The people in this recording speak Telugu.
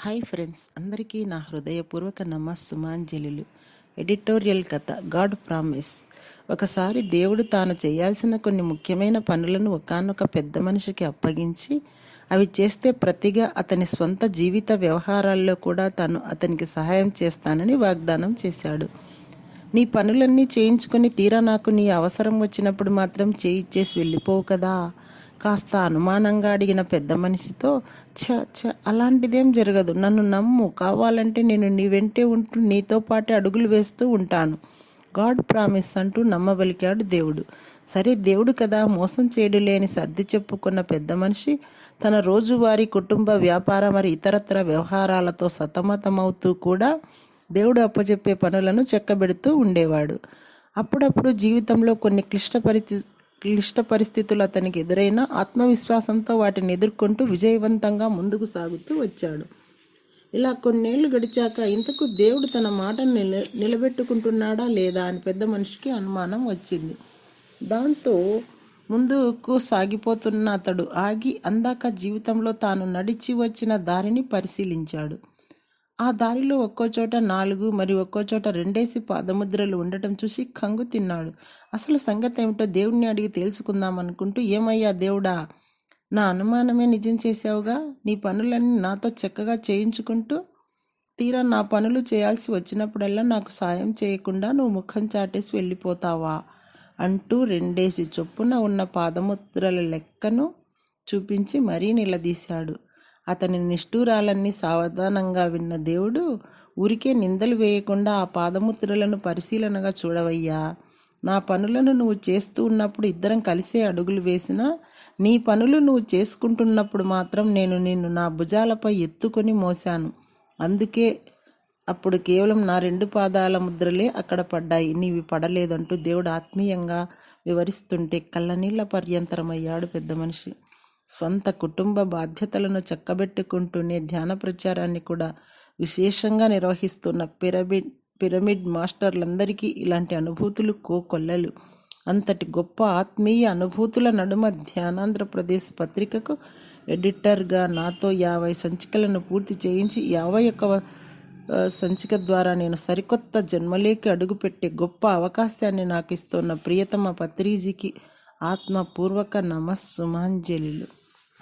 హాయ్ ఫ్రెండ్స్, అందరికీ నా హృదయపూర్వక నమస్సుమాంజలులు. ఎడిటోరియల్ కథ గాడ్ ప్రామిస్. ఒకసారి దేవుడు తాను చేయాల్సిన కొన్ని ముఖ్యమైన పనులను ఒకానొక పెద్ద మనిషికి అప్పగించి, అవి చేస్తే ప్రతిగా అతని స్వంత జీవిత వ్యవహారాల్లో కూడా తాను అతనికి సహాయం చేస్తానని వాగ్దానం చేశాడు. నీ పనులన్నీ చేయించుకొని తీరా నాకు నీ అవసరం వచ్చినప్పుడు మాత్రం చేయిచ్చేసి వెళ్ళిపోవు కదా. కాస్త అనుమానంగా అడిగిన పెద్ద మనిషితో, అలాంటిదేం జరగదు, నన్ను నమ్ము, కావాలంటే నేను నీ వెంటే ఉంటూ నీతో పాటే అడుగులు వేస్తూ ఉంటాను, గాడ్ ప్రామిస్ అంటూ నమ్మబలికాడు దేవుడు. సరే, దేవుడు కదా, మోసం చేయడులేని సర్ది చెప్పుకున్న పెద్ద మనిషి తన రోజువారీ కుటుంబ వ్యాపార మరి ఇతరత్ర వ్యవహారాలతో సతమతమవుతూ కూడా దేవుడు అప్పచెప్పే పనులను చెక్కబెడుతూ ఉండేవాడు. అప్పుడప్పుడు జీవితంలో కొన్ని క్లిష్ట పరిస్థితులు అతనికి ఎదురైన ఆత్మవిశ్వాసంతో వాటిని ఎదుర్కొంటూ విజయవంతంగా ముందుకు సాగుతూ వచ్చాడు. ఇలా కొన్నేళ్లు గడిచాక ఇంతకు దేవుడు తన మాటను నిలబెట్టుకుంటున్నాడా లేదా అని పెద్ద మనిషికి అనుమానం వచ్చింది. దాంతో ముందుకు సాగిపోతున్న అతడు ఆగి అందాక జీవితంలో తాను నడిచి వచ్చిన దారిని పరిశీలించాడు. ఆ దారిలో ఒక్కో చోట 4 మరి ఒక్కో చోట 2 పాదముద్రలు ఉండటం చూసి కంగు తిన్నాడు. అసలు సంగతి ఏమిటో దేవుడిని అడిగి తెలుసుకుందామనుకుంటూ, ఏమయ్యా దేవుడా, నా అనుమానమే నిజం చేశావుగా, నీ పనులన్నీ నాతో చక్కగా చేయించుకుంటూ తీరా నా పనులు చేయాల్సి వచ్చినప్పుడల్లా నాకు సాయం చేయకుండా నువ్వు ముఖం చాటేసి వెళ్ళిపోతావా అంటూ 2 చొప్పున ఉన్న పాదముద్రల లెక్కను చూపించి మరీ నిలదీశాడు. అతని నిష్ఠూరాలన్నీ సావధానంగా విన్న దేవుడు, ఊరికే నిందలు వేయకుండా ఆ పాదముద్రలను పరిశీలనగా చూడవయ్యా. నా పనులను నువ్వు చేస్తూ ఉన్నప్పుడు ఇద్దరం కలిసే అడుగులు వేసినా, నీ పనులు నువ్వు చేసుకుంటున్నప్పుడు మాత్రం నేను నిన్ను నా భుజాలపై ఎత్తుకొని మోశాను. అందుకే అప్పుడు కేవలం నా 2 పాదాల ముద్రలే అక్కడ పడ్డాయి, నీవి పడలేదంటూ దేవుడు ఆత్మీయంగా వివరిస్తుంటే కళ్ళనీళ్ల పర్యంతరమయ్యాడు పెద్ద మనిషి. సొంత కుటుంబ బాధ్యతలను చక్కబెట్టుకుంటూనే ధ్యాన ప్రచారాన్ని కూడా విశేషంగా నిర్వహిస్తున్న పిరమిడ్ మాస్టర్లందరికీ ఇలాంటి అనుభూతులు కోకొల్లలు. అంతటి గొప్ప ఆత్మీయ అనుభూతుల నడుమ ధ్యానాంధ్రప్రదేశ్ పత్రికకు ఎడిటర్గా నాతో 50 సంచికలను పూర్తి చేయించి 51వ సంచిక ద్వారా నేను సరికొత్త జన్మలేకి అడుగుపెట్టే గొప్ప అవకాశాన్ని నాకు ఇస్తున్న ప్రియతమ పత్రిజీకి ఆత్మపూర్వక నమస్సుమాంజలులు.